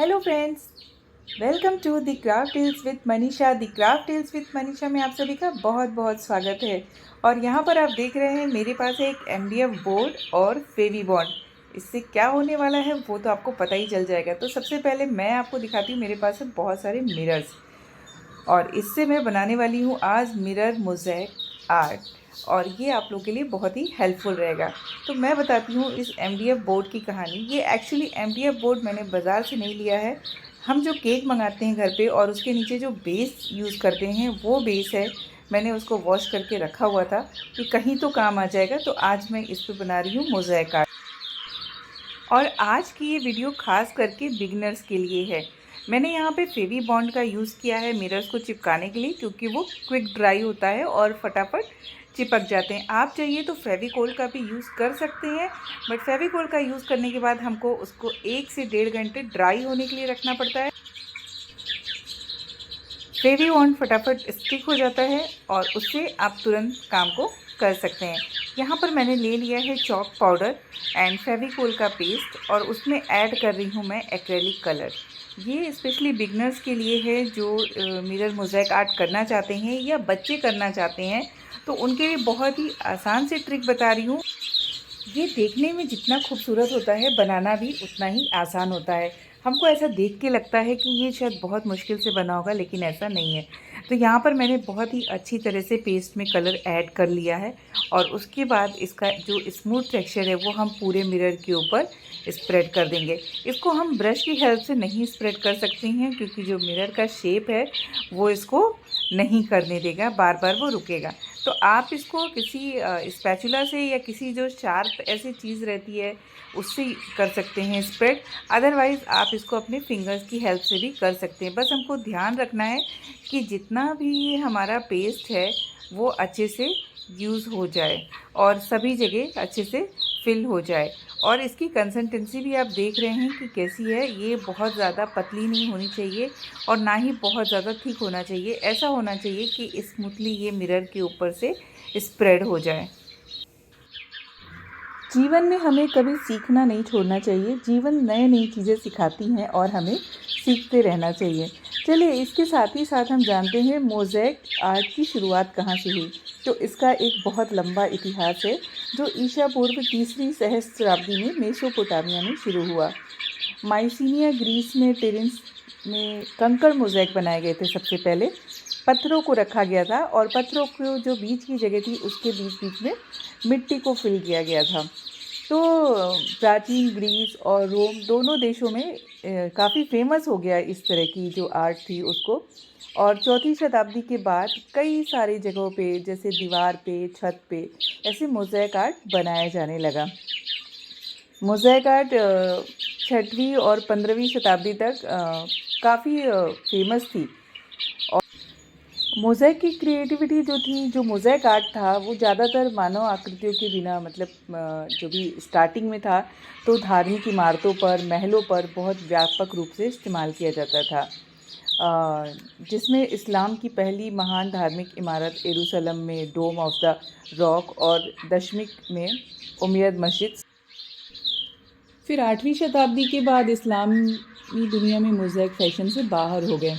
Hello friends, welcome to the craft tales with Manisha. The craft tales with Manisha में आप सभी का बहुत बहुत स्वागत है। और यहाँ पर आप देख रहे हैं मेरे पास है एक MDF बोर्ड और फेवी बॉन्ड। इससे क्या होने वाला है वो तो आपको पता ही चल जाएगा। तो सबसे पहले मैं आपको दिखाती हूँ, मेरे पास है बहुत सारे मिरर्स और इससे मैं बनाने वाली हूँ आज मिरर मोज़ेक आर्ट, और ये आप लोगों के लिए बहुत ही हेल्पफुल रहेगा। तो मैं बताती हूँ इस MDF बोर्ड की कहानी। ये एक्चुअली MDF बोर्ड मैंने बाज़ार से नहीं लिया है। हम जो केक मंगाते हैं घर पे और उसके नीचे जो बेस यूज़ करते हैं वो बेस है। मैंने उसको वॉश करके रखा हुआ था कि कहीं तो काम आ जाएगा। तो आज मैं इस पर बना रही हूँ मोज़ेक आर्ट, और आज की ये वीडियो खास करके बिगिनर्स के लिए है। मैंने यहाँ पे फेवी बॉन्ड का यूज़ किया है मिरर्स को चिपकाने के लिए, क्योंकि वो क्विक ड्राई होता है और फटाफट चिपक जाते हैं। आप चाहिए तो फेविकोल का भी यूज़ कर सकते हैं, बट फेविकोल का यूज़ करने के बाद हमको उसको 1 से 1.5 घंटे ड्राई होने के लिए रखना पड़ता है। फेवी बॉन्ड फटाफट स्टिक हो जाता है और उससे आप तुरंत काम को कर सकते हैं। यहाँ पर मैंने ले लिया है चॉक पाउडर एंड फेविकोल का पेस्ट, और उसमें ऐड कर रही हूँ मैं एक्रेलिक कलर। ये स्पेशली बिगनर्स के लिए है जो मिरर मोज़ेक आर्ट करना चाहते हैं या बच्चे करना चाहते हैं, तो उनके लिए बहुत ही आसान से ट्रिक बता रही हूँ। ये देखने में जितना खूबसूरत होता है, बनाना भी उतना ही आसान होता है। हमको ऐसा देख के लगता है कि ये शायद बहुत मुश्किल से बना होगा, लेकिन ऐसा नहीं है। तो यहाँ पर मैंने बहुत ही अच्छी तरह से पेस्ट में कलर ऐड कर लिया है, और उसके बाद इसका जो स्मूथ टेक्सचर है वो हम पूरे मिरर के ऊपर स्प्रेड कर देंगे। इसको हम ब्रश की हेल्प से नहीं स्प्रेड कर सकते हैं, क्योंकि जो मिरर का शेप है वो इसको नहीं करने देगा, बार बार वो रुकेगा। तो आप इसको किसी स्पैचुला से या किसी जो शार्प ऐसी चीज़ रहती है उससे कर सकते हैं स्प्रेड। अदरवाइज़ आप इसको अपने फिंगर्स की हेल्प से भी कर सकते हैं। बस हमको ध्यान रखना है कि जितना भी ये हमारा पेस्ट है वो अच्छे से यूज़ हो जाए और सभी जगह अच्छे से फिल हो जाए। और इसकी कंसिस्टेंसी भी आप देख रहे हैं कि कैसी है। ये बहुत ज़्यादा पतली नहीं होनी चाहिए और ना ही बहुत ज़्यादा थिक होना चाहिए। ऐसा होना चाहिए कि स्मूथली ये मिरर के ऊपर से स्प्रेड हो जाए। जीवन में हमें कभी सीखना नहीं छोड़ना चाहिए। जीवन नई नई चीज़ें सिखाती हैं और हमें सीखते रहना चाहिए। चलिए, इसके साथ ही साथ हम जानते हैं मोज़ेक आर्ट की शुरुआत कहाँ से हुई। तो इसका एक बहुत लंबा इतिहास है, जो ईसा पूर्व तीसरी सहस्त्राब्दी में मेसोपोटामिया में शुरू हुआ। माइसीनिया ग्रीस में टेरेंस में कंकड़ मोज़ेक बनाए गए थे। सबसे पहले पत्थरों को रखा गया था और पत्थरों को जो बीच की जगह थी उसके बीच बीच में मिट्टी को फिल किया गया था। तो प्राचीन ग्रीस और रोम दोनों देशों में काफ़ी फेमस हो गया इस तरह की जो आर्ट थी उसको। और चौथी शताब्दी के बाद कई सारी जगहों पे, जैसे दीवार पे, छत पे, ऐसे मोज़ेक आर्ट बनाया जाने लगा। मोज़ेक आर्ट 6वीं और 15वीं शताब्दी तक काफ़ी फेमस थी। और मोज़ेक की क्रिएटिविटी जो थी, जो मोज़ेक आर्ट था, वो ज़्यादातर मानव आकृतियों के बिना, मतलब जो भी स्टार्टिंग में था तो धार्मिक इमारतों पर, महलों पर बहुत व्यापक रूप से इस्तेमाल किया जाता था, जिसमें इस्लाम की पहली महान धार्मिक इमारत यरूशलेम में डोम ऑफ द रॉक और दशमिक में उमैयद मस्जिद। फिर 8वीं शताब्दी के बाद इस्लामी दुनिया में मोज़ेक फैशन से बाहर हो गए,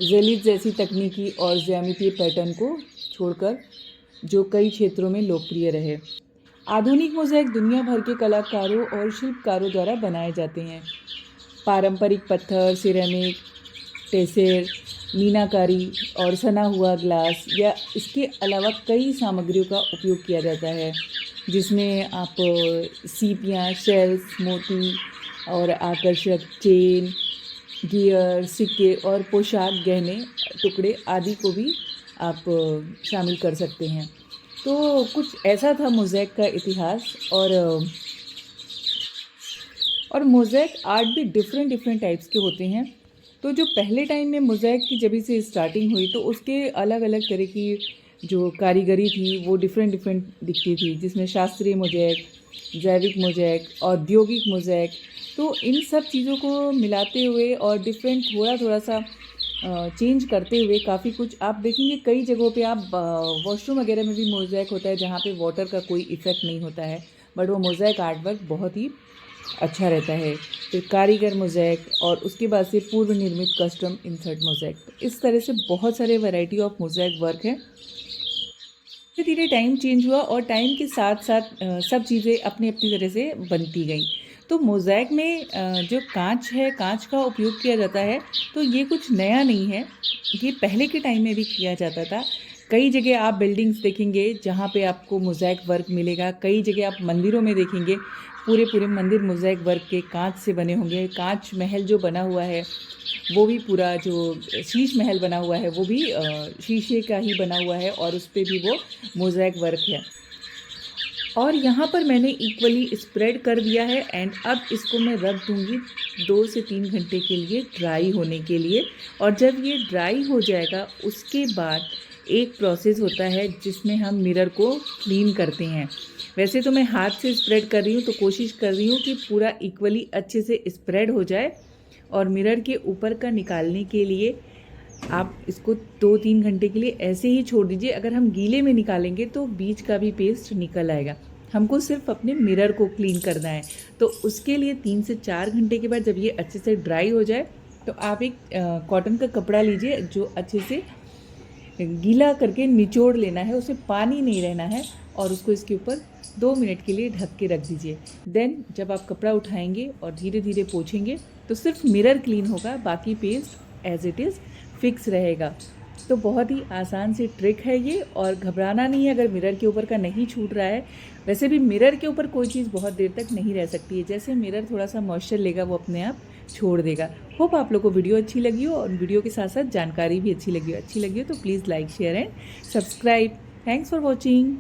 ज़ेलित जैसी तकनीकी और ज्यामितीय पैटर्न को छोड़कर, जो कई क्षेत्रों में लोकप्रिय रहे। आधुनिक मोज़ेक दुनिया भर के कलाकारों और शिल्पकारों द्वारा बनाए जाते हैं। पारंपरिक पत्थर, सिरेमिक, टेसेर, मीनाकारी और सना हुआ ग्लास या इसके अलावा कई सामग्रियों का उपयोग किया जाता है, जिसमें आप सीपियाँ, शेल्स, मोती और आकर्षक चेन, गियर, सिक्के और पोशाक, गहने, टुकड़े आदि को भी आप शामिल कर सकते हैं। तो कुछ ऐसा था मोज़ेक का इतिहास। और मोज़ेक आर्ट भी डिफरेंट डिफरेंट टाइप्स के होते हैं। तो जो पहले टाइम में मोज़ेक की जब से स्टार्टिंग हुई तो उसके अलग अलग तरह की जो कारीगरी थी वो डिफरेंट डिफरेंट दिखती थी, जिसमें शास्त्रीय मोज़ेक, जैविक मोज़ेक, औद्योगिक मोज़ेक। तो इन सब चीज़ों को मिलाते हुए और डिफरेंट थोड़ा थोड़ा सा चेंज करते हुए काफ़ी कुछ आप देखेंगे। कई जगहों पे आप वॉशरूम वगैरह में भी मोज़ेक होता है, जहाँ पे वाटर का कोई इफ़ेक्ट नहीं होता है, बट वो मोज़ेक आर्ट वर्क बहुत ही अच्छा रहता है। फिर कारीगर मोज़ेक और उसके बाद से पूर्व निर्मित कस्टम इंसर्ट मोज़ेक। इस तरह से बहुत सारे वैरायटी ऑफ मोज़ेक वर्क है। धीरे-धीरे टाइम चेंज हुआ और टाइम के साथ-साथ सब चीज़ें अपनी-अपनी तरह से बनती गईं। तो मोज़ेक में जो काँच है, काँच का उपयोग किया जाता है, तो ये कुछ नया नहीं है। ये पहले के टाइम में भी किया जाता था। कई जगह आप बिल्डिंग्स देखेंगे जहाँ पे आपको मोज़ेक वर्क मिलेगा। कई जगह आप मंदिरों में देखेंगे, पूरे-पूरे मंदिर मोज़ेक वर्क के काँच से बने होंगे। काँच महल जो बना हुआ है, वो भी पूरा जो शीश महल बना हुआ है, वो भी शीशे का ही बना हुआ है और उस पे भी वो मोज़ेक वर्क है। और यहाँ पर मैंने इक्वली स्प्रेड कर दिया है एंड अब इसको मैं रख दूँगी 2 से 3 घंटे के लिए ड्राई होने के लिए। और जब ये ड्राई हो जाएगा उसके बाद एक प्रोसेस होता है जिसमें हम मिरर को क्लीन करते हैं। वैसे तो मैं हाथ से स्प्रेड कर रही हूँ, तो कोशिश कर रही हूँ कि पूरा इक्वली अच्छे से स्प्रेड हो जाए। और मिरर के ऊपर का निकालने के लिए आप इसको 2-3 घंटे के लिए ऐसे ही छोड़ दीजिए। अगर हम गीले में निकालेंगे तो बीच का भी पेस्ट निकल आएगा। हमको सिर्फ अपने मिरर को क्लीन करना है। तो उसके लिए 3 से 4 घंटे के बाद जब ये अच्छे से ड्राई हो जाए, तो आप एक कॉटन का कपड़ा लीजिए जो अच्छे से गीला करके निचोड़ लेना है, उसमें पानी नहीं रहना है और उसको इसके ऊपर 2 मिनट के लिए ढक के रख दीजिए। देन जब आप कपड़ा उठाएंगे और धीरे धीरे पोंछेंगे तो सिर्फ मिरर क्लीन होगा, बाकी paste as it is fix रहेगा। तो बहुत ही आसान सी ट्रिक है ये और घबराना नहीं है अगर मिरर के ऊपर का नहीं छूट रहा है। वैसे भी मिरर के ऊपर कोई चीज़ बहुत देर तक नहीं रह सकती है। जैसे मिरर थोड़ा सा मॉइस्चर लेगा वो अपने आप छोड़ देगा। होप आप लोग को वीडियो अच्छी लगी हो और वीडियो के साथ साथ जानकारी भी अच्छी लगी हो तो please like share and subscribe. Thanks for watching.